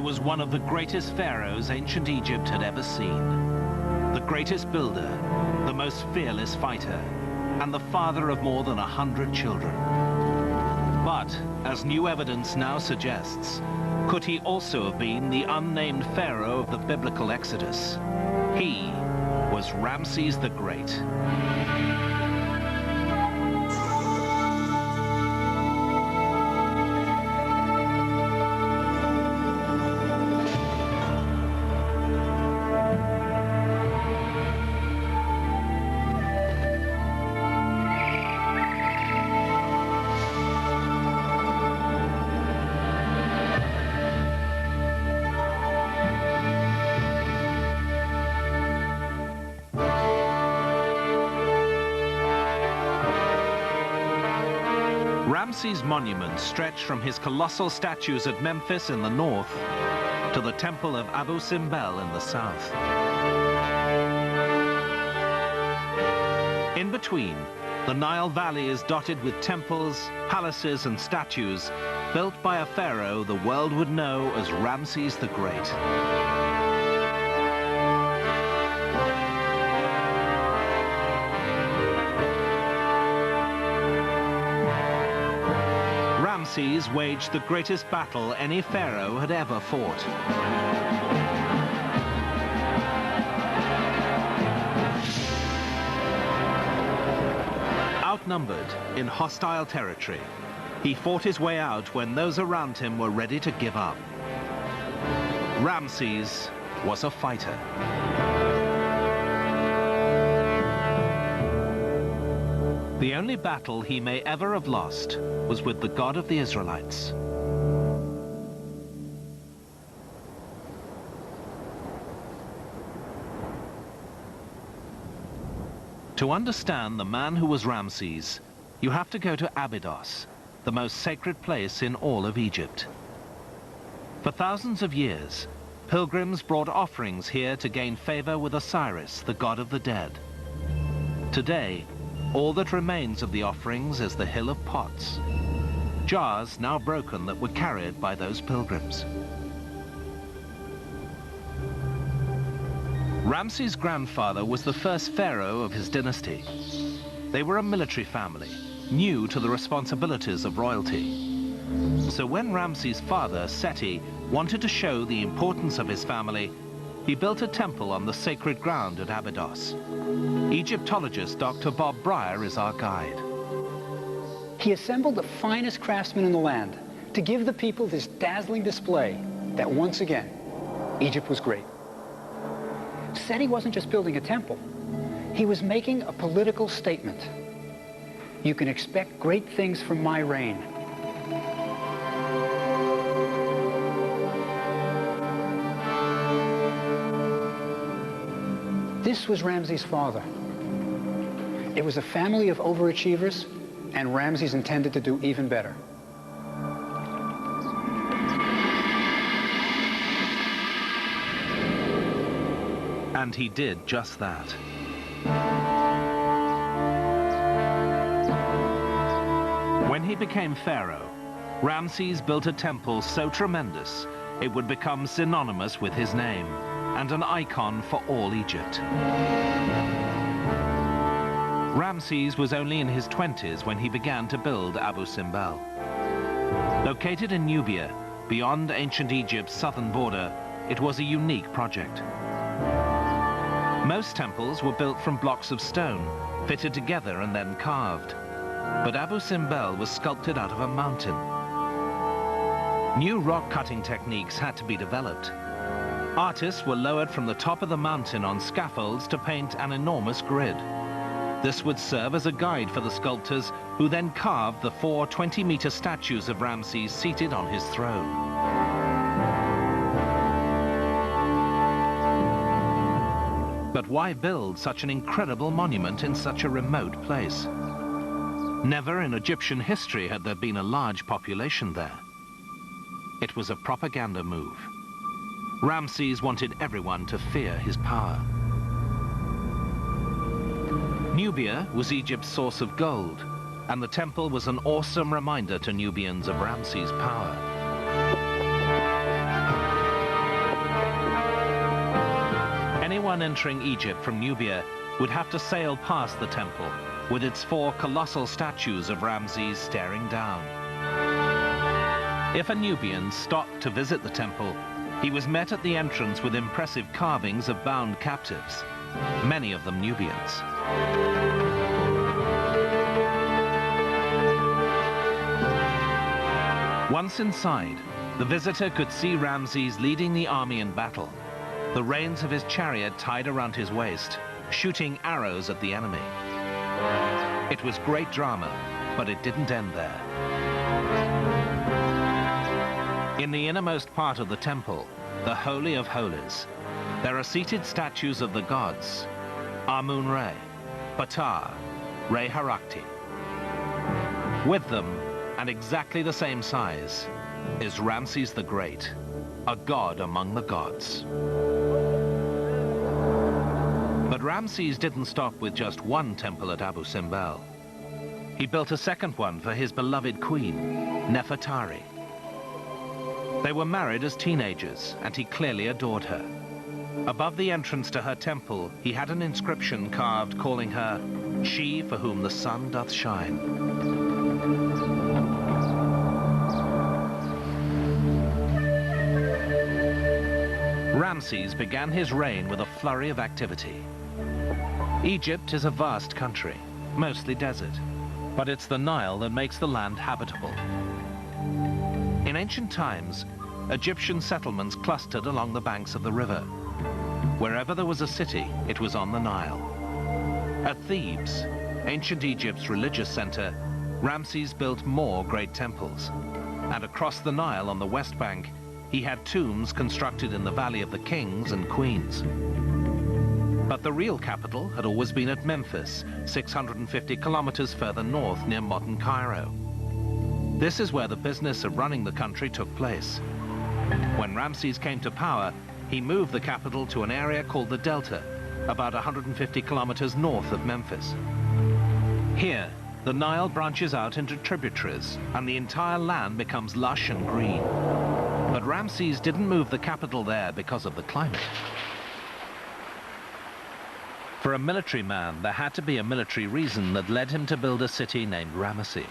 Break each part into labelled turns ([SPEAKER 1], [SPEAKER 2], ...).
[SPEAKER 1] He was one of the greatest pharaohs ancient Egypt had ever seen. The greatest builder, the most fearless fighter, and the father of more than 100 children. But, as new evidence now suggests, could he also have been the unnamed pharaoh of the biblical Exodus? He was Ramses the Great. Ramses' monuments stretch from his colossal statues at Memphis in the north to the temple of Abu Simbel in the south. In between, the Nile Valley is dotted with temples, palaces, and statues built by a pharaoh the world would know as Ramses the Great. Ramses waged the greatest battle any pharaoh had ever fought. Outnumbered in hostile territory, he fought his way out when those around him were ready to give up. Ramses was a fighter. The only battle he may ever have lost was with the God of the Israelites. To understand the man who was Ramses, you have to go to Abydos, the most sacred place in all of Egypt. For thousands of years, pilgrims brought offerings here to gain favor with Osiris, the god of the dead. Today, all that remains of the offerings is the Hill of Pots, jars now broken that were carried by those pilgrims. Ramses' grandfather was the first pharaoh of his dynasty. They were a military family, new to the responsibilities of royalty. So when Ramses' father, Seti, wanted to show the importance of his family, he built a temple on the sacred ground at Abydos. Egyptologist Dr. Bob Breyer is our guide.
[SPEAKER 2] He assembled the finest craftsmen in the land to give the people this dazzling display that once again, Egypt was great. Seti wasn't just building a temple. He was making a political statement. You can expect great things from my reign. This was Ramses' father. It was a family of overachievers, and Ramses intended to do even better.
[SPEAKER 1] And he did just that. When he became pharaoh, Ramses built a temple so tremendous it would become synonymous with his name and an icon for all Egypt. Ramses was only in his 20s when he began to build Abu Simbel. Located in Nubia, beyond ancient Egypt's southern border, it was a unique project. Most temples were built from blocks of stone, fitted together and then carved. But Abu Simbel was sculpted out of a mountain. New rock-cutting techniques had to be developed. Artists were lowered from the top of the mountain on scaffolds to paint an enormous grid. This would serve as a guide for the sculptors, who then carved the 4 20-meter statues of Ramses seated on his throne. But why build such an incredible monument in such a remote place? Never in Egyptian history had there been a large population there. It was a propaganda move. Ramses wanted everyone to fear his power. Nubia was Egypt's source of gold, and the temple was an awesome reminder to Nubians of Ramses' power. anyone entering Egypt from Nubia would have to sail past the temple, with its 4 colossal statues of Ramses staring down. If a Nubian stopped to visit the temple, he was met at the entrance with impressive carvings of bound captives, many of them Nubians. Once inside, the visitor could see Ramses leading the army in battle, the reins of his chariot tied around his waist, shooting arrows at the enemy. It was great drama, but it didn't end there. In the innermost part of the temple, the Holy of Holies, there are seated statues of the gods, Amun-Re, Ptah, Re-Harakti. With them, and exactly the same size, is Ramses the Great, a god among the gods. But Ramses didn't stop with just one temple at Abu Simbel. He built a second one for his beloved queen, Nefertari. They were married as teenagers, and he clearly adored her. Above the entrance to her temple, he had an inscription carved calling her, "She for whom the sun doth shine." Ramses began his reign with a flurry of activity. Egypt is a vast country, mostly desert, but it's the Nile that makes the land habitable. In ancient times, Egyptian settlements clustered along the banks of the river. Wherever there was a city, it was on the Nile. At Thebes, ancient Egypt's religious center, Ramses built more great temples. And across the Nile on the west bank, he had tombs constructed in the Valley of the Kings and Queens. But the real capital had always been at Memphis, 650 kilometers further north near modern Cairo. This is where the business of running the country took place. When Ramses came to power, he moved the capital to an area called the Delta, about 150 kilometers north of Memphis. Here, the Nile branches out into tributaries, and the entire land becomes lush and green. But Ramses didn't move the capital there because of the climate. For a military man, there had to be a military reason that led him to build a city named Ramesses.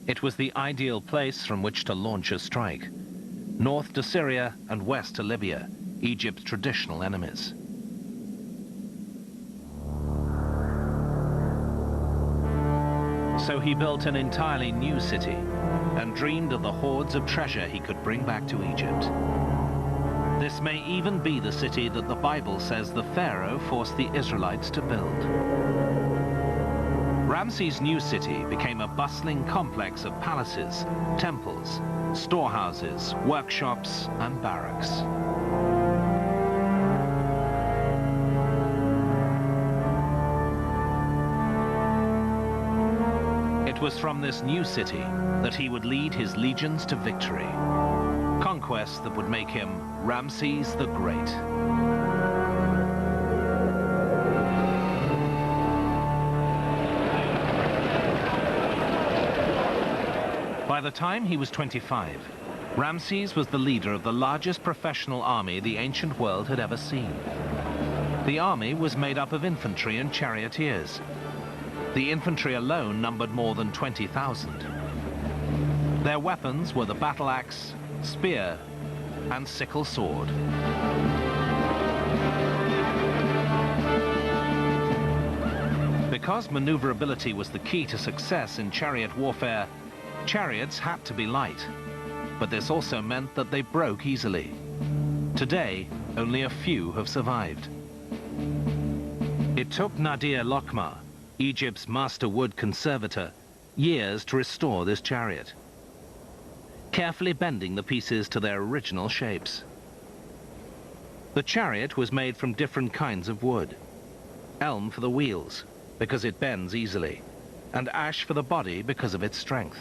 [SPEAKER 1] It was the ideal place from which to launch a strike. North to Syria and west to Libya, Egypt's traditional enemies. So he built an entirely new city and dreamed of the hordes of treasure he could bring back to Egypt. This may even be the city that the Bible says the Pharaoh forced the Israelites to build. Ramses' new city became a bustling complex of palaces, temples, storehouses, workshops, and barracks. It was from this new city that he would lead his legions to victory. Conquest that would make him Ramses the Great. By the time he was 25, Ramses was the leader of the largest professional army the ancient world had ever seen. The army was made up of infantry and charioteers. The infantry alone numbered more than 20,000. Their weapons were the battle axe, spear, and sickle sword. Because maneuverability was the key to success in chariot warfare, chariots had to be light, but this also meant that they broke easily. Today, only a few have survived. It took Nadir Lokma, Egypt's master wood conservator, years to restore this chariot, carefully bending the pieces to their original shapes. The chariot was made from different kinds of wood. Elm for the wheels, because it bends easily, and ash for the body because of its strength.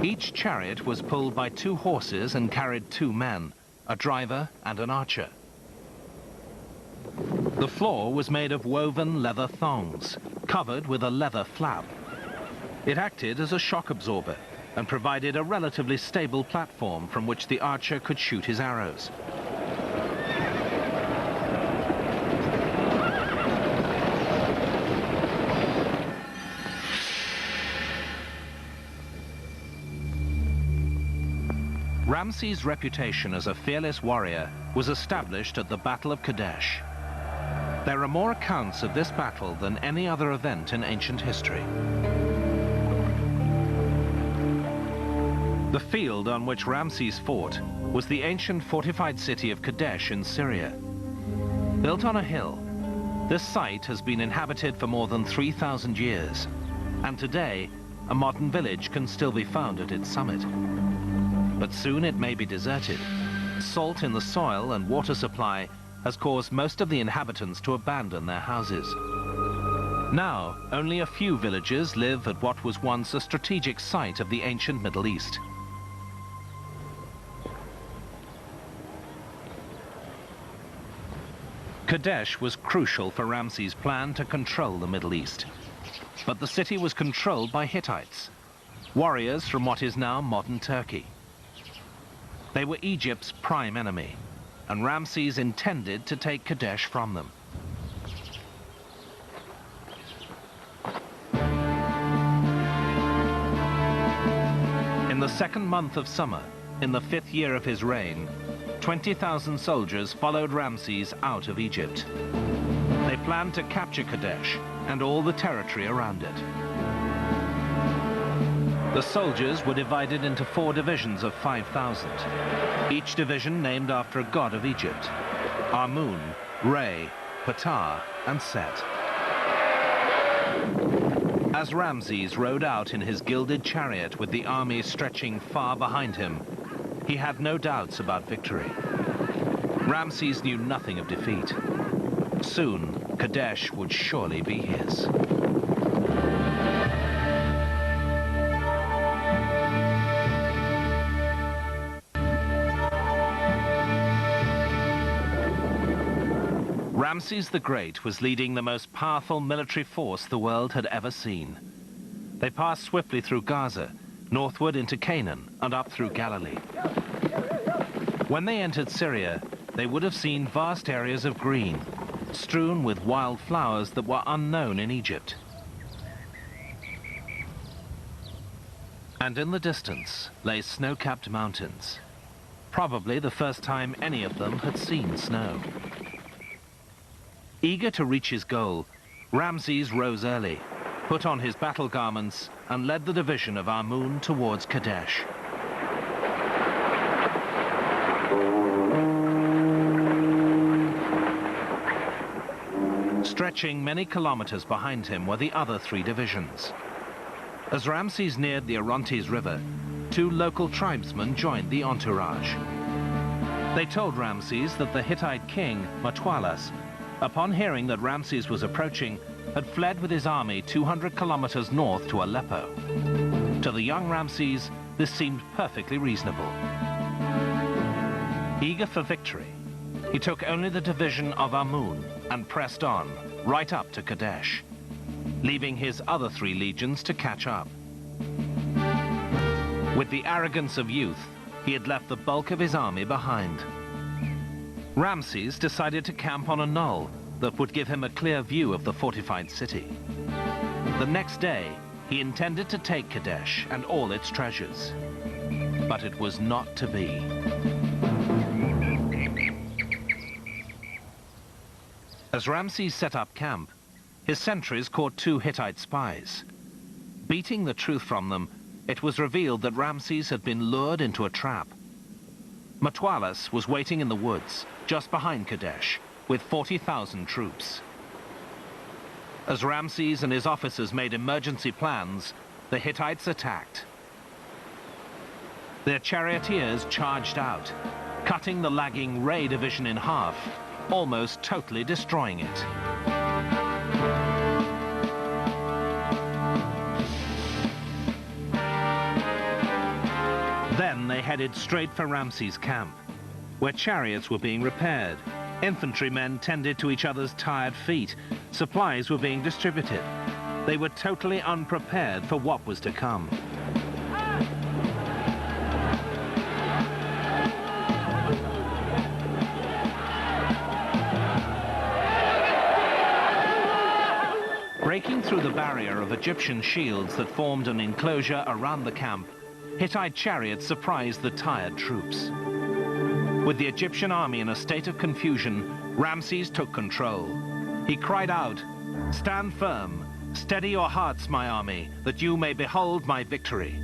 [SPEAKER 1] Each chariot was pulled by 2 horses and carried 2 men, a driver and an archer. The floor was made of woven leather thongs, covered with a leather flap. It acted as a shock absorber, and provided a relatively stable platform from which the archer could shoot his arrows. Ramses' reputation as a fearless warrior was established at the Battle of Kadesh. There are more accounts of this battle than any other event in ancient history. The field on which Ramses fought was the ancient fortified city of Kadesh in Syria. Built on a hill, this site has been inhabited for more than 3,000 years, and today a modern village can still be found at its summit. But soon it may be deserted. Salt in the soil and water supply has caused most of the inhabitants to abandon their houses. Now, only a few villagers live at what was once a strategic site of the ancient Middle East. Kadesh was crucial for Ramses' plan to control the Middle East. But the city was controlled by Hittites, warriors from what is now modern Turkey. They were Egypt's prime enemy, and Ramses intended to take Kadesh from them. In the second month of summer, in the 5th year of his reign, 20,000 soldiers followed Ramses out of Egypt. They planned to capture Kadesh and all the territory around it. The soldiers were divided into 4 divisions of 5,000, each division named after a god of Egypt: Amun, Re, Ptah, and Set. As Ramses rode out in his gilded chariot with the army stretching far behind him, he had no doubts about victory. Ramses knew nothing of defeat. Soon, Kadesh would surely be his. Ramses the Great was leading the most powerful military force the world had ever seen. They passed swiftly through Gaza, northward into Canaan, and up through Galilee. When they entered Syria, they would have seen vast areas of green, strewn with wild flowers that were unknown in Egypt. And in the distance lay snow-capped mountains, probably the first time any of them had seen snow. Eager to reach his goal, Ramses rose early, put on his battle garments, and led the division of Amun towards Kadesh. Stretching many kilometers behind him were the other 3 divisions. As Ramses neared the Orontes River, 2 local tribesmen joined the entourage. They told Ramses that the Hittite king, Mutwalas, upon hearing that Ramses was approaching, had fled with his army 200 kilometers north to Aleppo. To the young Ramses, this seemed perfectly reasonable. Eager for victory, he took only the division of Amun and pressed on, right up to Kadesh, leaving his other 3 legions to catch up. With the arrogance of youth, he had left the bulk of his army behind. Ramses decided to camp on a knoll that would give him a clear view of the fortified city. The next day, he intended to take Kadesh and all its treasures. But it was not to be. As Ramses set up camp, his sentries caught 2 Hittite spies. Beating the truth from them, it was revealed that Ramses had been lured into a trap. Mutwalas was waiting in the woods, just behind Kadesh, with 40,000 troops. As Ramses and his officers made emergency plans, the Hittites attacked. Their charioteers charged out, cutting the lagging Re division in half, almost totally destroying it. Then they headed straight for Ramses' camp, where chariots were being repaired, infantrymen tended to each other's tired feet, supplies were being distributed. They were totally unprepared for what was to come. Breaking through the barrier of Egyptian shields that formed an enclosure around the camp, Hittite chariots surprised the tired troops. With the Egyptian army in a state of confusion, Ramses took control. He cried out, "Stand firm, steady your hearts, my army, that you may behold my victory.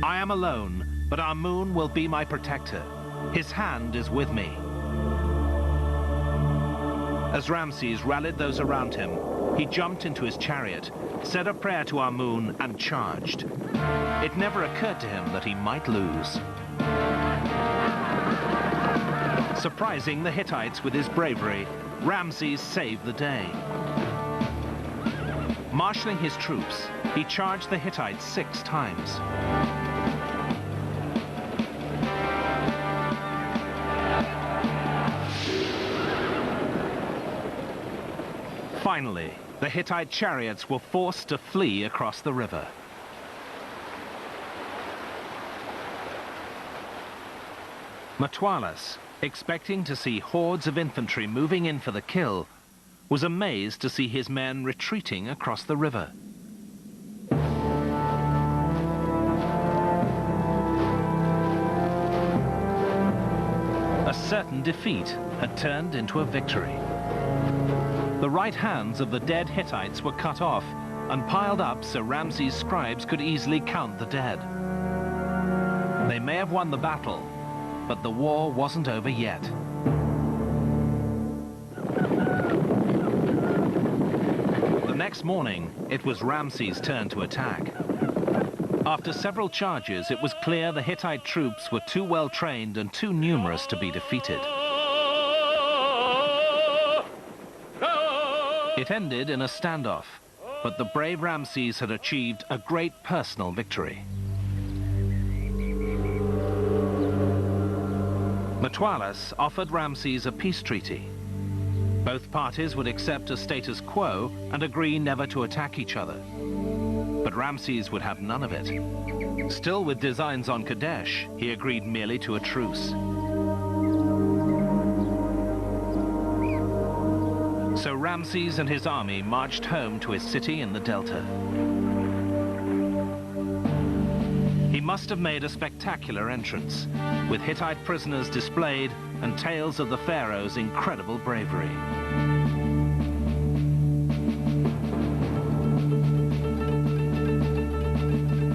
[SPEAKER 1] I am alone, but Amun will be my protector. His hand is with me." As Ramses rallied those around him, he jumped into his chariot, said a prayer to Amun, and charged. It never occurred to him that he might lose. Surprising the Hittites with his bravery, Ramses saved the day. Marshalling his troops, he charged the Hittites 6 times. Finally, the Hittite chariots were forced to flee across the river. Mtwalas, expecting to see hordes of infantry moving in for the kill, was amazed to see his men retreating across the river. A certain defeat had turned into a victory. The right hands of the dead Hittites were cut off and piled up so Ramses' scribes could easily count the dead. They may have won the battle, but the war wasn't over yet. The next morning, it was Ramses' turn to attack. After several charges, it was clear the Hittite troops were too well trained and too numerous to be defeated. It ended in a standoff, but the brave Ramses had achieved a great personal victory. Mtwalas offered Ramses a peace treaty. Both parties would accept a status quo and agree never to attack each other. But Ramses would have none of it. Still with designs on Kadesh, he agreed merely to a truce. So Ramses and his army marched home to his city in the delta. He must have made a spectacular entrance, with Hittite prisoners displayed and tales of the pharaoh's incredible bravery.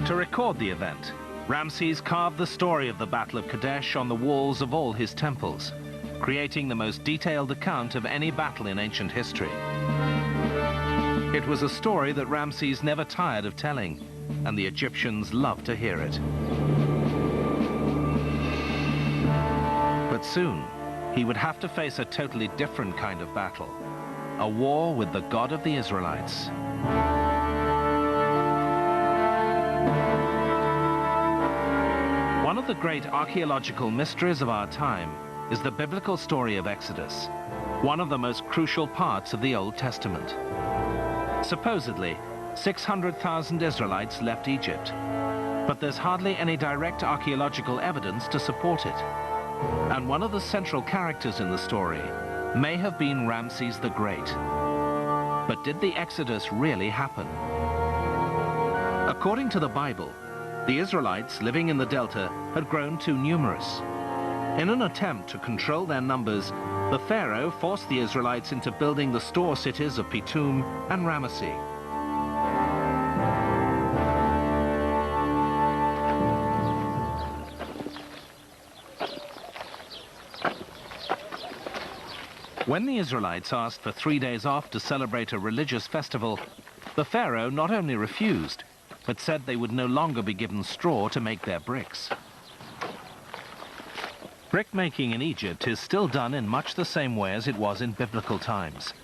[SPEAKER 1] To record the event, Ramses carved the story of the Battle of Kadesh on the walls of all his temples, creating the most detailed account of any battle in ancient history. It was a story that Ramses never tired of telling, and the Egyptians loved to hear it. But soon, he would have to face a totally different kind of battle, a war with the God of the Israelites. One of the great archaeological mysteries of our time is the biblical story of Exodus, one of the most crucial parts of the Old Testament. Supposedly, 600,000 Israelites left Egypt, but there's hardly any direct archaeological evidence to support it. And one of the central characters in the story may have been Ramses the Great. But did the Exodus really happen? According to the Bible, the Israelites living in the delta had grown too numerous. In an attempt to control their numbers, the Pharaoh forced the Israelites into building the store cities of Pitum and Ramesses. When the Israelites asked for 3 days off to celebrate a religious festival, the Pharaoh not only refused, but said they would no longer be given straw to make their bricks. Brickmaking in Egypt is still done in much the same way as it was in biblical times.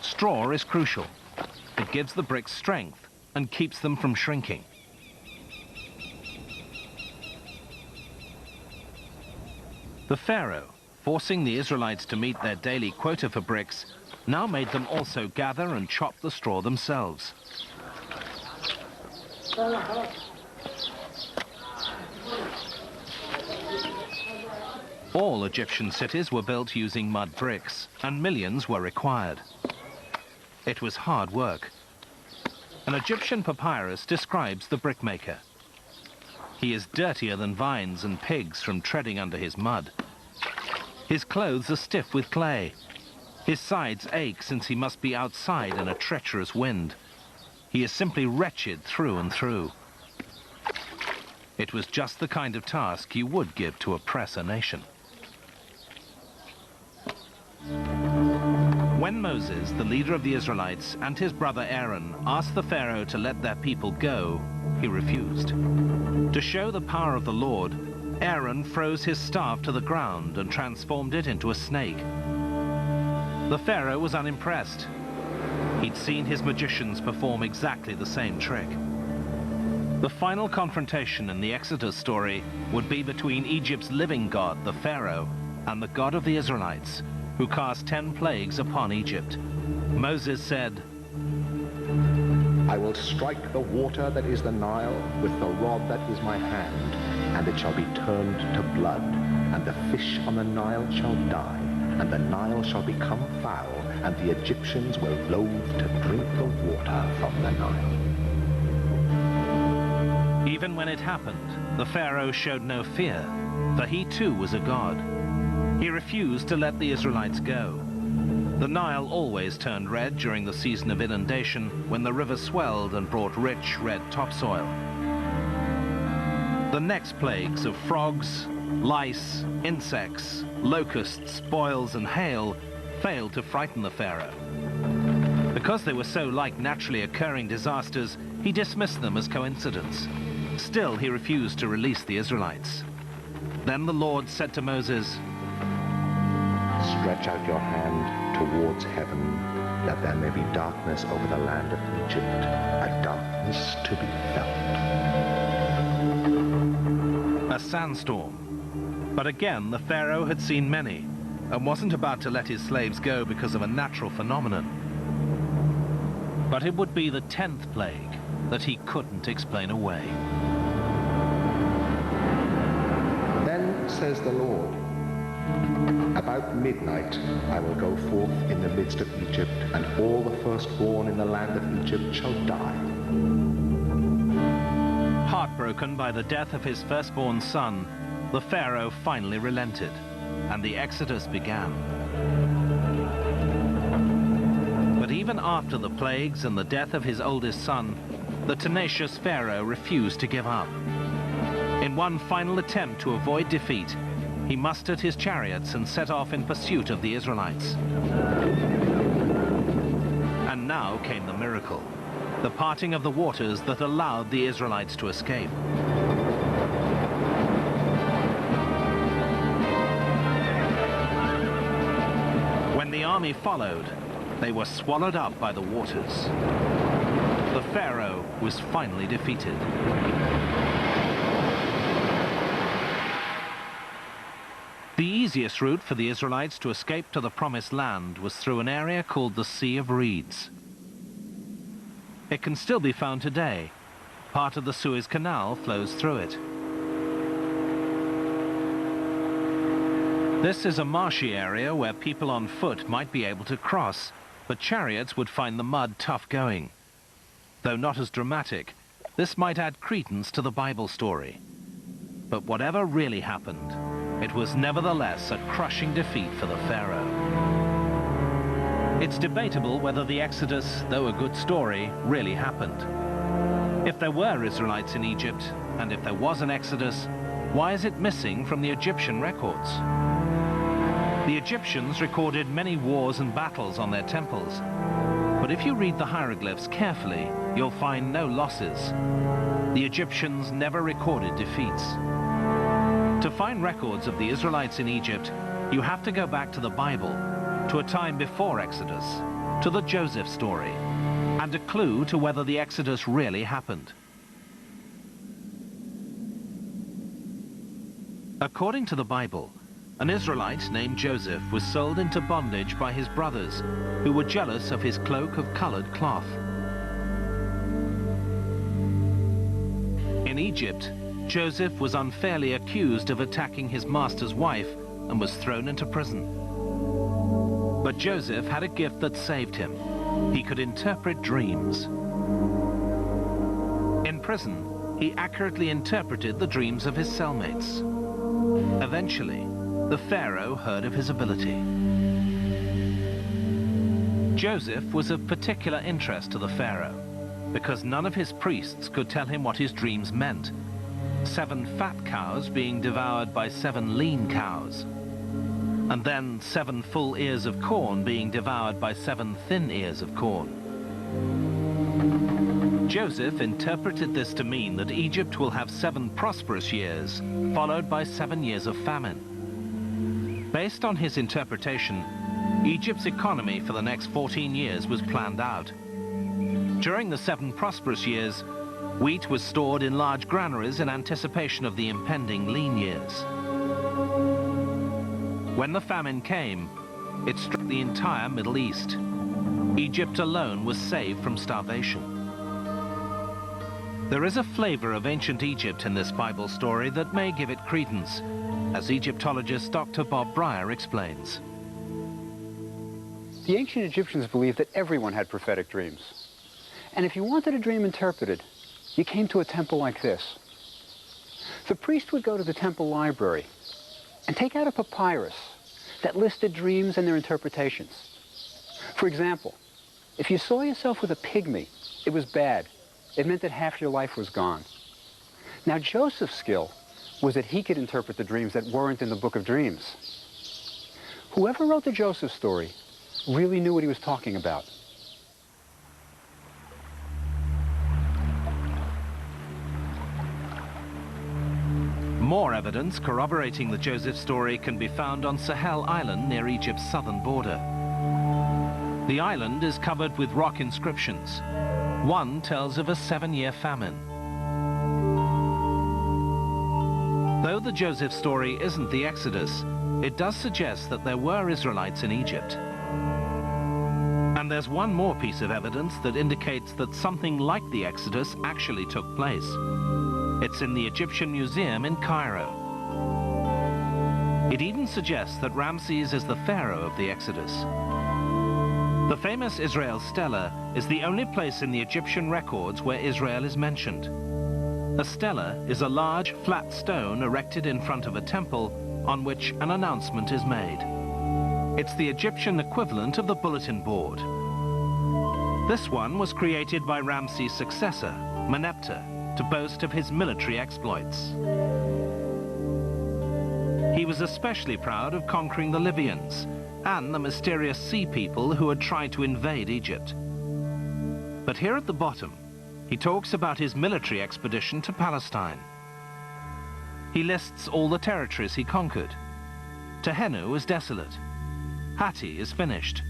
[SPEAKER 1] Straw is crucial. It gives the bricks strength and keeps them from shrinking. The Pharaoh, forcing the Israelites to meet their daily quota for bricks, now made them also gather and chop the straw themselves. All Egyptian cities were built using mud bricks, and millions were required. It was hard work, An Egyptian papyrus describes the brickmaker. He is dirtier than vines and pigs from treading under his mud. His clothes are stiff with clay. His sides ache since he must be outside in a treacherous wind. He is simply wretched through and through. It was just the kind of task you would give to oppress a nation. When Moses, the leader of the Israelites, and his brother Aaron asked the Pharaoh to let their people go, he refused. To show the power of the Lord, Aaron froze his staff to the ground and transformed it into a snake. The Pharaoh was unimpressed. He'd seen his magicians perform exactly the same trick. The final confrontation in the Exodus story would be between Egypt's living god, the Pharaoh, and the God of the Israelites, who cast 10 plagues upon Egypt. Moses said,
[SPEAKER 3] I will strike the water that is the Nile with the rod that is my hand, and it shall be turned to blood, and the fish on the Nile shall die, and the Nile shall become foul, and the Egyptians were loath to drink the water from the Nile.
[SPEAKER 1] Even when it happened, the Pharaoh showed no fear, for he too was a god. He refused to let the Israelites go. The Nile always turned red during the season of inundation when the river swelled and brought rich red topsoil. The next plagues of frogs, lice, insects, locusts, boils and hail failed to frighten the Pharaoh. Because they were so like naturally occurring disasters, he dismissed them as coincidence. Still, he refused to release the Israelites. Then the Lord said to Moses,
[SPEAKER 3] Stretch out your hand towards heaven, that there may be darkness over the land of Egypt, a darkness to be felt.
[SPEAKER 1] A sandstorm. But again, the Pharaoh had seen many, and wasn't about to let his slaves go because of a natural phenomenon. But it would be the 10th plague that he couldn't explain away.
[SPEAKER 3] Then says the Lord, about midnight I will go forth in the midst of Egypt, and all the firstborn in the land of Egypt shall die.
[SPEAKER 1] Heartbroken by the death of his firstborn son, the Pharaoh finally relented, and the Exodus began. But even after the plagues and the death of his oldest son, the tenacious Pharaoh refused to give up. In one final attempt to avoid defeat, he mustered his chariots and set off in pursuit of the Israelites. And now came the miracle, the parting of the waters that allowed the Israelites to escape. When the army followed, they were swallowed up by the waters. The Pharaoh was finally defeated. The easiest route for the Israelites to escape to the Promised Land was through an area called the Sea of Reeds. It can still be found today. Part of the Suez Canal flows through it. This is a marshy area where people on foot might be able to cross, but chariots would find the mud tough going. Though not as dramatic, this might add credence to the Bible story. But whatever really happened, it was nevertheless a crushing defeat for the Pharaoh. It's debatable whether the Exodus, though a good story, really happened. If there were Israelites in Egypt, and if there was an Exodus, why is it missing from the Egyptian records? The Egyptians recorded many wars and battles on their temples, but if you read the hieroglyphs carefully, you'll find no losses. The Egyptians never recorded defeats. To find records of the Israelites in Egypt, you have to go back to the Bible, to a time before Exodus, to the Joseph story, and a clue to whether the Exodus really happened. According to the Bible, an Israelite named Joseph was sold into bondage by his brothers, who were jealous of his cloak of colored cloth. In Egypt, Joseph was unfairly accused of attacking his master's wife and was thrown into prison. But Joseph had a gift that saved him. He could interpret dreams. In prison, he accurately interpreted the dreams of his cellmates. Eventually, the pharaoh heard of his ability. Joseph was of particular interest to the pharaoh because none of his priests could tell him what his dreams meant. 7 fat cows being devoured by 7 lean cows, and then 7 full ears of corn being devoured by 7 thin ears of corn. Joseph interpreted this to mean that Egypt will have 7 prosperous years, followed by 7 years of famine. Based on his interpretation, Egypt's economy for the next 14 years was planned out. During the 7 prosperous years, wheat was stored in large granaries in anticipation of the impending lean years. When the famine came, it struck the entire Middle East. Egypt alone was saved from starvation. There is a flavor of ancient Egypt in this Bible story that may give it credence, as Egyptologist Dr. Bob Breyer explains.
[SPEAKER 2] The ancient Egyptians believed that everyone had prophetic dreams. And if you wanted a dream interpreted, you came to a temple like this. The priest would go to the temple library and take out a papyrus that listed dreams and their interpretations. For example, if you saw yourself with a pygmy, it was bad. It meant that half your life was gone. Now, Joseph's skill was that he could interpret the dreams that weren't in the book of dreams. Whoever wrote the Joseph story really knew what he was talking about.
[SPEAKER 1] More evidence corroborating the Joseph story can be found on Sahel Island near Egypt's southern border. The island is covered with rock inscriptions. One tells of a 7-year famine. Though the Joseph story isn't the Exodus, it does suggest that there were Israelites in Egypt. And there's one more piece of evidence that indicates that something like the Exodus actually took place. It's in the Egyptian Museum in Cairo. It even suggests that Ramses is the pharaoh of the Exodus. The famous Israel stela is the only place in the Egyptian records where Israel is mentioned. A stela is a large, flat stone erected in front of a temple on which an announcement is made. It's the Egyptian equivalent of the bulletin board. This one was created by Ramses' successor, Merneptah, to boast of his military exploits. He was especially proud of conquering the Libyans and the mysterious sea people who had tried to invade Egypt. But here at the bottom, he talks about his military expedition to Palestine. He lists all the territories he conquered. Tehenu is desolate. Hatti is finished.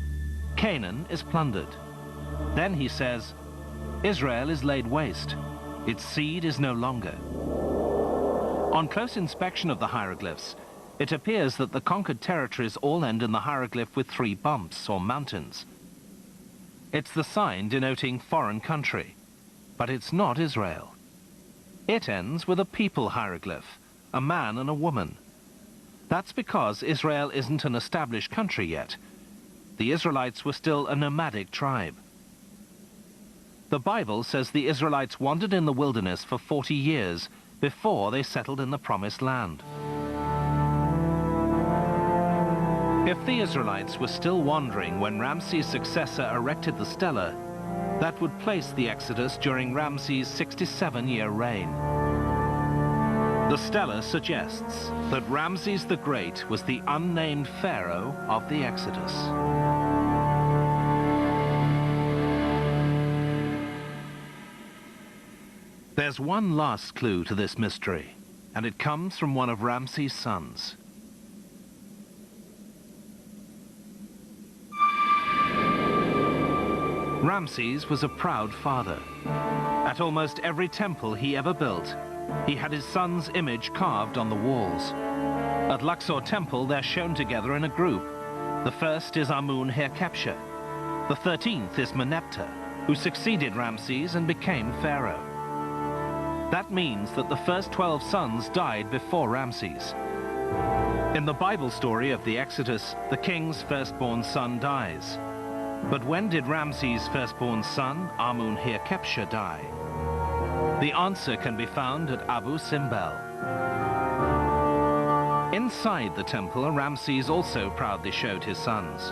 [SPEAKER 1] Canaan is plundered. Then he says, Israel is laid waste. Its seed is no longer. On close inspection of the hieroglyphs, it appears that the conquered territories all end in the hieroglyph with 3 bumps or mountains. It's the sign denoting foreign country, but it's not Israel. It ends with a people hieroglyph, a man and a woman. That's because Israel isn't an established country yet. The Israelites were still a nomadic tribe. The Bible says the Israelites wandered in the wilderness for 40 years before they settled in the Promised Land. If the Israelites were still wandering when Ramses' successor erected the stela, that would place the Exodus during Ramses' 67-year reign. The stela suggests that Ramses the Great was the unnamed pharaoh of the Exodus. There's one last clue to this mystery, and it comes from one of Ramses' sons. Ramses was a proud father. At almost every temple he ever built, he had his son's image carved on the walls. At Luxor Temple, they're shown together in a group. The first is Amun-Herkhepsha. The 13th is Merneptah, who succeeded Ramses and became pharaoh. That means that the first 12 sons died before Ramses. In the Bible story of the Exodus, the king's firstborn son dies. But when did Ramses' firstborn son, Amun-Herkhepsha, die? The answer can be found at Abu Simbel. Inside the temple, Ramses also proudly showed his sons.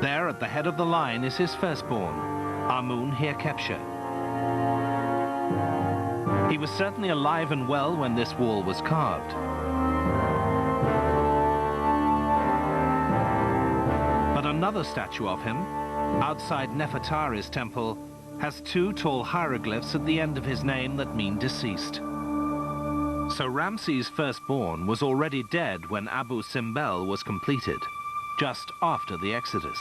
[SPEAKER 1] There at the head of the line is his firstborn, Amun-Hirkepshah. He was certainly alive and well when this wall was carved. But another statue of him, outside Nefertari's temple, has two tall hieroglyphs at the end of his name that mean deceased. So Ramses' firstborn was already dead when Abu Simbel was completed, just after the Exodus.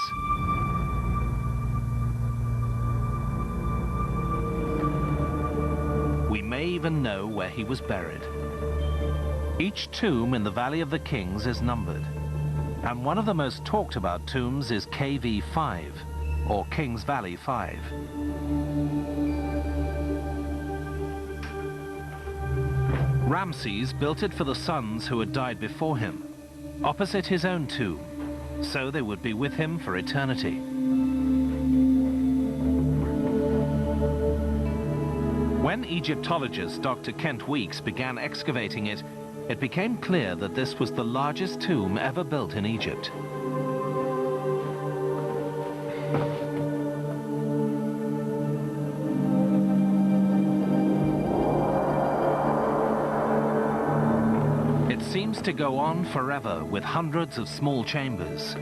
[SPEAKER 1] We may even know where he was buried. Each tomb in the Valley of the Kings is numbered, and one of the most talked about tombs is KV5, or King's Valley 5. Ramses built it for the sons who had died before him, opposite his own tomb, so they would be with him for eternity. When Egyptologist Dr. Kent Weeks began excavating it, it became clear that this was the largest tomb ever built in Egypt. It seems to go on forever with hundreds of small chambers,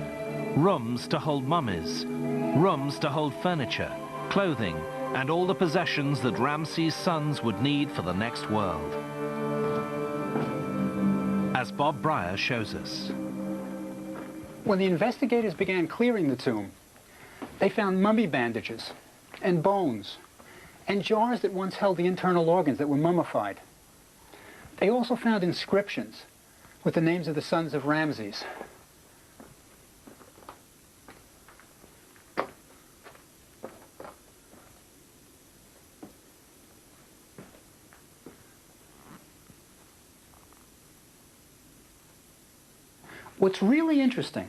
[SPEAKER 1] rooms to hold mummies, rooms to hold furniture, clothing, and all the possessions that Ramses' sons would need for the next world. As Bob Breyer shows us.
[SPEAKER 2] When the investigators began clearing the tomb, they found mummy bandages and bones and jars that once held the internal organs that were mummified. They also found inscriptions with the names of the sons of Ramses. What's really interesting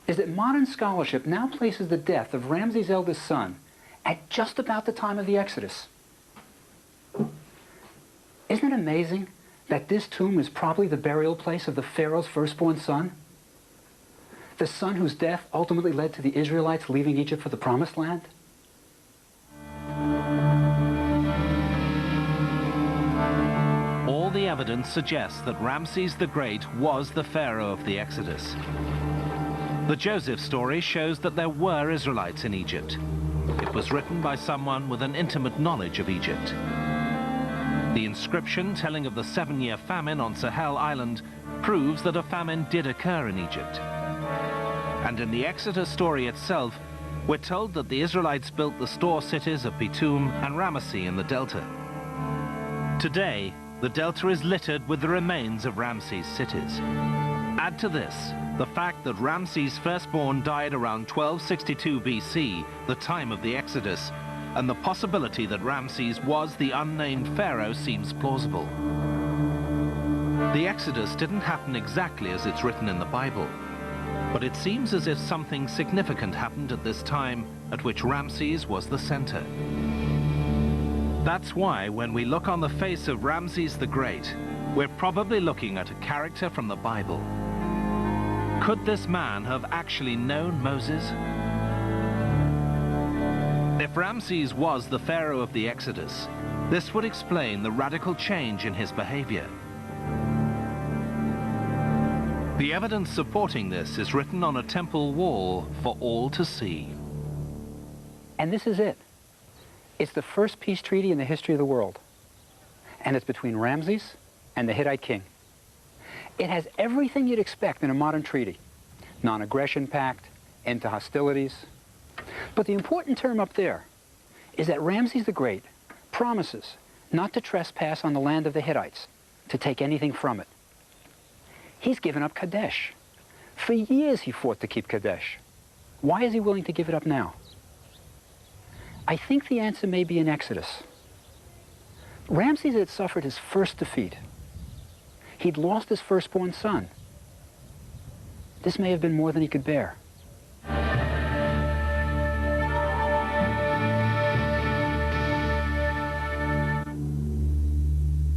[SPEAKER 2] is that modern scholarship now places the death of Ramses' eldest son at just about the time of the Exodus. Isn't it amazing that this tomb is probably the burial place of the Pharaoh's firstborn son? The son whose death ultimately led to the Israelites leaving Egypt for the Promised Land?
[SPEAKER 1] All the evidence suggests that Ramses the Great was the Pharaoh of the Exodus. The Joseph story shows that there were Israelites in Egypt. It was written by someone with an intimate knowledge of Egypt. The inscription telling of the 7-year famine on Sahel Island proves that a famine did occur in Egypt. And in the Exodus story itself, we're told that the Israelites built the store cities of Bitum and Ramesses in the Delta. Today, the Delta is littered with the remains of Ramses' cities. Add to this the fact that Ramses' firstborn died around 1262 BC, the time of the Exodus, and the possibility that Ramses was the unnamed pharaoh seems plausible. The Exodus didn't happen exactly as it's written in the Bible, but it seems as if something significant happened at this time at which Ramses was the center. That's why when we look on the face of Ramses the Great, we're probably looking at a character from the Bible. Could this man have actually known Moses? If Ramses was the pharaoh of the Exodus, this would explain the radical change in his behavior. The evidence supporting this is written on a temple wall for all to see.
[SPEAKER 2] And this is it. It's the first peace treaty in the history of the world. And it's between Ramses and the Hittite king. It has everything you'd expect in a modern treaty. Non-aggression pact, end to hostilities. But the important term up there is that Ramses the Great promises not to trespass on the land of the Hittites, to take anything from it. He's given up Kadesh. For years he fought to keep Kadesh. Why is he willing to give it up now? I think the answer may be in Exodus. Ramses had suffered his first defeat. He'd lost his firstborn son. This may have been more than he could bear.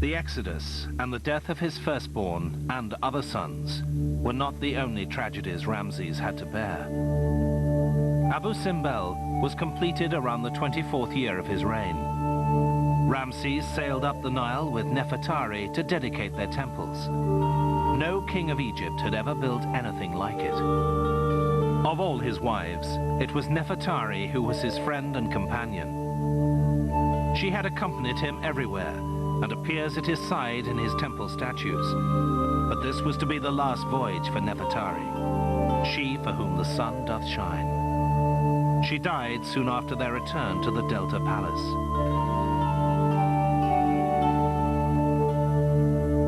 [SPEAKER 1] The Exodus and the death of his firstborn and other sons were not the only tragedies Ramses had to bear. Abu Simbel was completed around the 24th year of his reign. Ramses sailed up the Nile with Nefertari to dedicate their temples. No king of Egypt had ever built anything like it. Of all his wives, it was Nefertari who was his friend and companion. She had accompanied him everywhere and appears at his side in his temple statues. But this was to be the last voyage for Nefertari, she for whom the sun doth shine. She died soon after their return to the Delta Palace.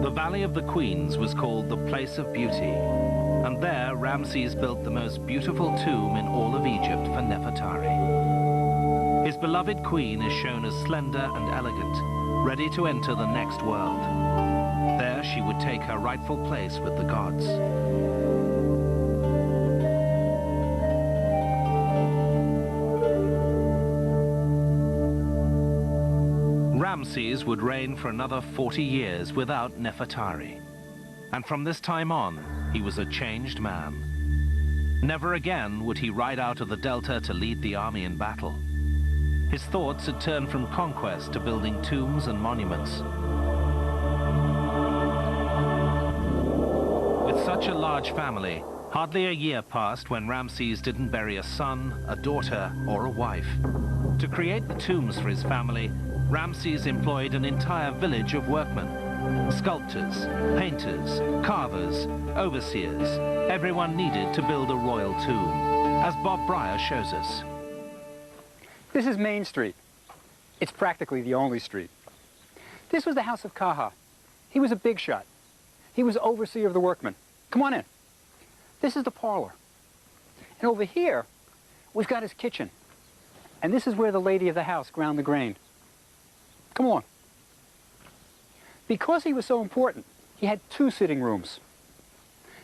[SPEAKER 1] The Valley of the Queens was called the Place of Beauty, and there Ramses built the most beautiful tomb in all of Egypt for Nefertari. His beloved queen is shown as slender and elegant, ready to enter the next world. There she would take her rightful place with the gods. Ramses would reign for another 40 years without Nefertari. And from this time on, he was a changed man. Never again would he ride out of the Delta to lead the army in battle. His thoughts had turned from conquest to building tombs and monuments. With such a large family, hardly a year passed when Ramses didn't bury a son, a daughter, or a wife. To create the tombs for his family, Ramses employed an entire village of workmen. Sculptors, painters, carvers, overseers, everyone needed to build a royal tomb, as Bob Breyer shows us.
[SPEAKER 2] This is Main Street. It's practically the only street. This was the house of Kaha. He was a big shot. He was overseer of the workmen. Come on in. This is the parlor. And over here, we've got his kitchen. And this is where the lady of the house ground the grain. Come on. Because he was so important, he had 2 sitting rooms.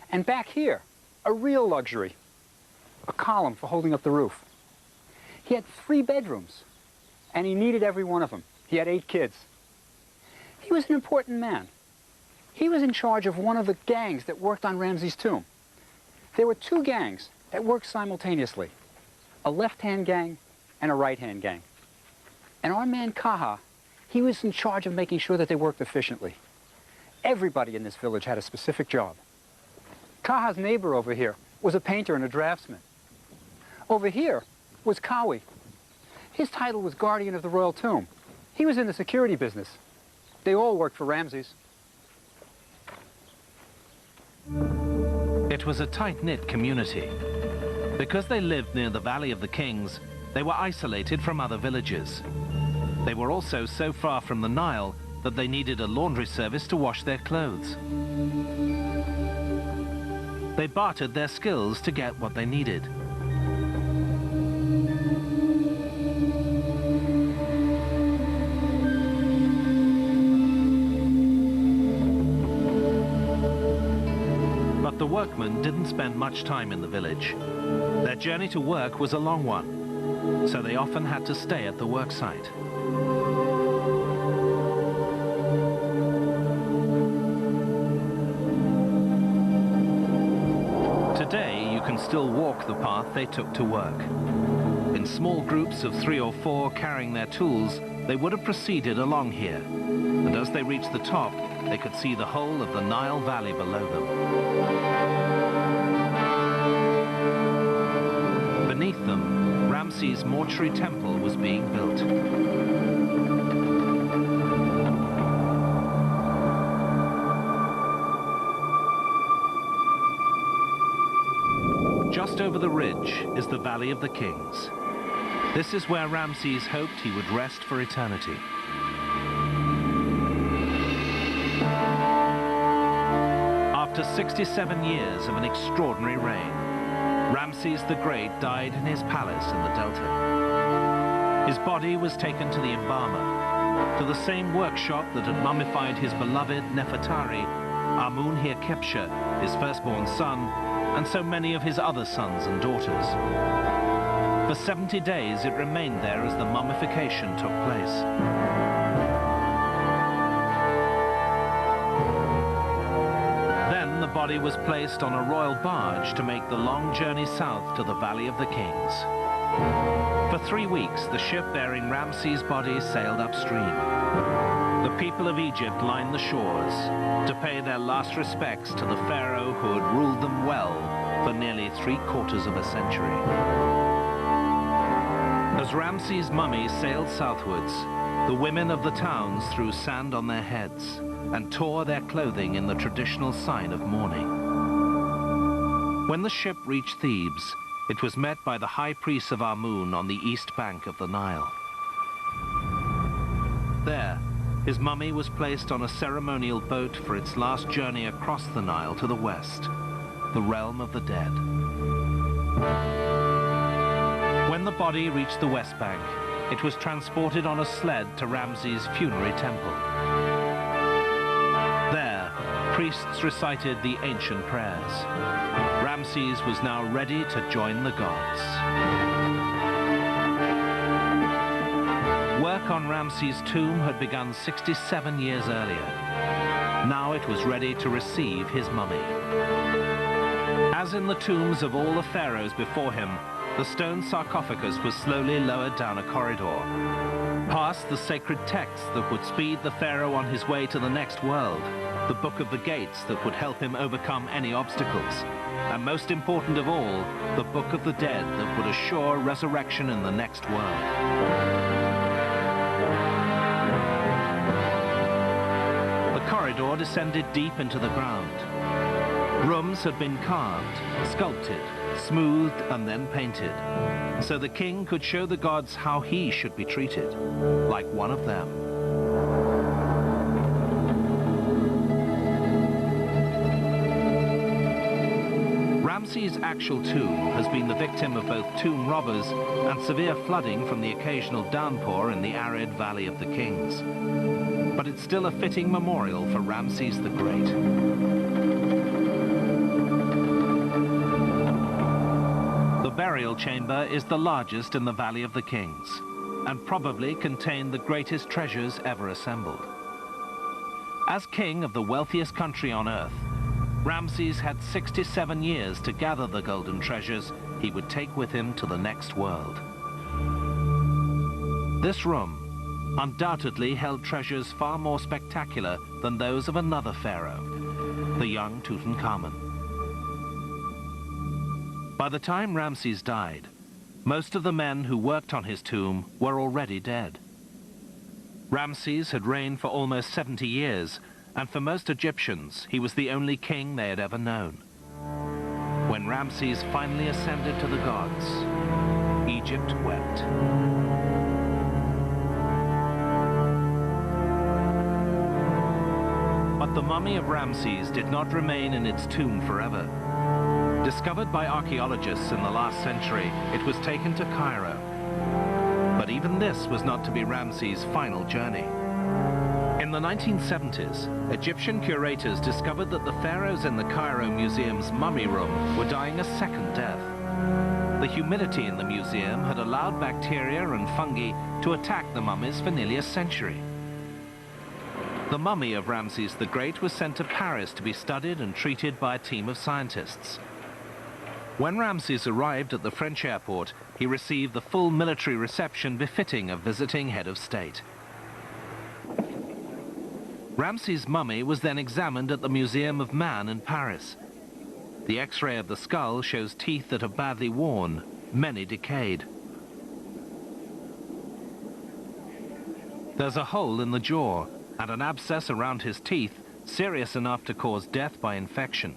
[SPEAKER 2] And back here, a real luxury, a column for holding up the roof. He had 3 bedrooms, and he needed every one of them. He had 8 kids. He was an important man. He was in charge of one of the gangs that worked on Ramses' tomb. There were 2 gangs that worked simultaneously, a left-hand gang and a right-hand gang. And our man Kaha, he was in charge of making sure that they worked efficiently. Everybody in this village had a specific job. Kaha's neighbor over here was a painter and a draftsman. Over here was Kawi. His title was guardian of the royal tomb. He was in the security business. They all worked for Ramses.
[SPEAKER 1] It was a tight-knit community. Because they lived near the Valley of the Kings, they were isolated from other villages. They were also so far from the Nile that they needed a laundry service to wash their clothes. They bartered their skills to get what they needed. But the workmen didn't spend much time in the village. Their journey to work was a long one, so they often had to stay at the work site. Today, you can still walk the path they took to work. In small groups of 3 or 4 carrying their tools, they would have proceeded along here. And as they reached the top, they could see the whole of the Nile Valley below them. Beneath them, Ramses' mortuary temple was being built. Just over the ridge is the Valley of the Kings. This is where Ramses hoped he would rest for eternity. After 67 years of an extraordinary reign, Ramses the Great died in his palace in the Delta. His body was taken to the embalmer, to the same workshop that had mummified his beloved Nefertari, Amun-Hir-Kepsha, his firstborn son, and so many of his other sons and daughters. For 70 days it remained there as the mummification took place. body was placed on a royal barge to make the long journey south to the Valley of the Kings. For 3 weeks, the ship bearing Ramses' body sailed upstream. The people of Egypt lined the shores to pay their last respects to the pharaoh who had ruled them well for nearly 3/4 of a century. As Ramses' mummy sailed southwards, the women of the towns threw sand on their heads and tore their clothing in the traditional sign of mourning. When the ship reached Thebes, it was met by the high priest of Amun on the east bank of the Nile. There, his mummy was placed on a ceremonial boat for its last journey across the Nile to the west, the realm of the dead. When the body reached the West Bank, it was transported on a sled to Ramses' funerary temple. There, priests recited the ancient prayers. Ramses was now ready to join the gods. Work on Ramses' tomb had begun 67 years earlier. Now it was ready to receive his mummy. As in the tombs of all the pharaohs before him, the stone sarcophagus was slowly lowered down a corridor, past the sacred text that would speed the pharaoh on his way to the next world, the Book of the Gates that would help him overcome any obstacles, and most important of all, the Book of the Dead that would assure resurrection in the next world. The corridor descended deep into the ground. Rooms had been carved, sculpted, smoothed, and then painted, so the king could show the gods how he should be treated, like one of them. Ramses' actual tomb has been the victim of both tomb robbers and severe flooding from the occasional downpour in the arid Valley of the Kings. But it's still a fitting memorial for Ramses the Great. The burial chamber is the largest in the Valley of the Kings, and probably contained the greatest treasures ever assembled. As king of the wealthiest country on earth, Ramses had 67 years to gather the golden treasures he would take with him to the next world. This room undoubtedly held treasures far more spectacular than those of another pharaoh, the young Tutankhamun. By the time Ramses died, most of the men who worked on his tomb were already dead. Ramses had reigned for almost 70 years, and for most Egyptians, he was the only king they had ever known. When Ramses finally ascended to the gods, Egypt wept. But the mummy of Ramses did not remain in its tomb forever. Discovered by archaeologists in the last century, it was taken to Cairo. But even this was not to be Ramses' final journey. In the 1970s, Egyptian curators discovered that the pharaohs in the Cairo Museum's mummy room were dying a second death. The humidity in the museum had allowed bacteria and fungi to attack the mummies for nearly a century. The mummy of Ramses the Great was sent to Paris to be studied and treated by a team of scientists. When Ramses arrived at the French airport, he received the full military reception befitting a visiting head of state. Ramses' mummy was then examined at the Museum of Man in Paris. The X-ray of the skull shows teeth that are badly worn, many decayed. There's a hole in the jaw and an abscess around his teeth, serious enough to cause death by infection,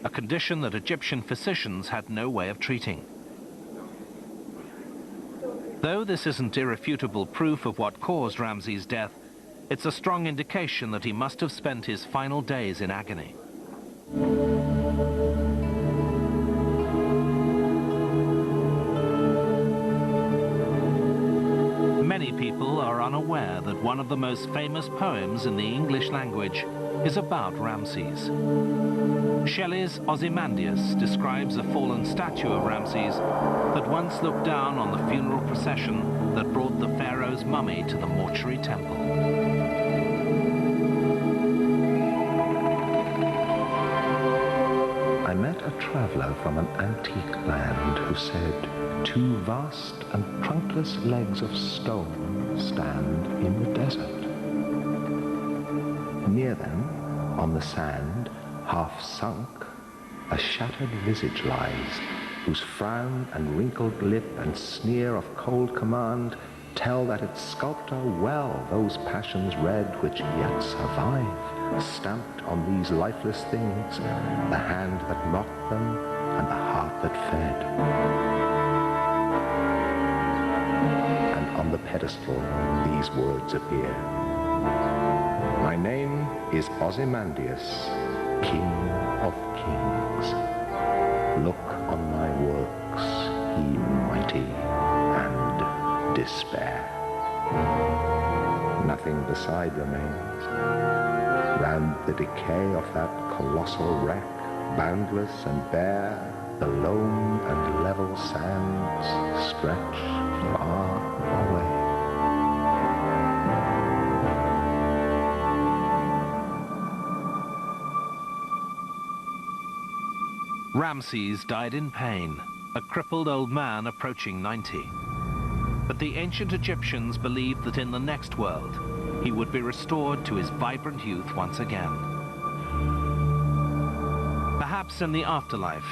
[SPEAKER 1] a condition that Egyptian physicians had no way of treating. Though this isn't irrefutable proof of what caused Ramses' death, it's a strong indication that he must have spent his final days in agony. Many people are unaware that one of the most famous poems in the English language is about Ramses. Shelley's Ozymandias describes a fallen statue of Ramses that once looked down on the funeral procession that brought the pharaoh's mummy to the mortuary temple.
[SPEAKER 3] traveler from an antique land who said, "Two vast and trunkless legs of stone stand in the desert." Near them, on the sand, half sunk, a shattered visage lies, whose frown and wrinkled lip and sneer of cold command tell that its sculptor well those passions read which yet survive, stamped on these lifeless things, the hand that mocked them and the heart that fed. And on the pedestal these words appear: "My name is Ozymandias, King of Kings. Look on my works, ye mighty, and despair." Nothing beside remains. Round the decay of that colossal wreck, boundless and bare, the lone and level sands stretch far away.
[SPEAKER 1] Ramses died in pain, a crippled old man approaching 90. But the ancient Egyptians believed that in the next world, he would be restored to his vibrant youth once again. Perhaps in the afterlife,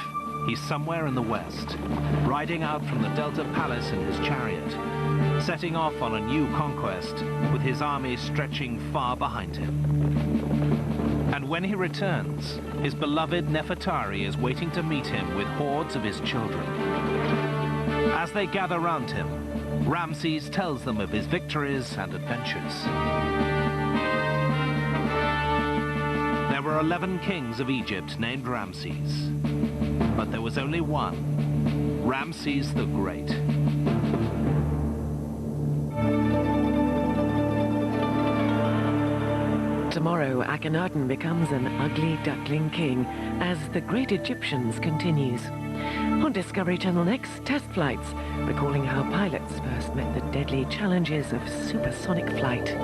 [SPEAKER 1] he's somewhere in the west, riding out from the Delta Palace in his chariot, setting off on a new conquest with his army stretching far behind him. And when he returns, his beloved Nefertari is waiting to meet him with hordes of his children. As they gather round him, Ramses tells them of his victories and adventures. There were 11 kings of Egypt named Ramses, but there was only one, Ramses the Great.
[SPEAKER 4] Tomorrow, Akhenaten becomes an ugly duckling king as the Great Egyptians continues. On Discovery Channel next, test flights, recalling how pilots first met the deadly challenges of supersonic flight.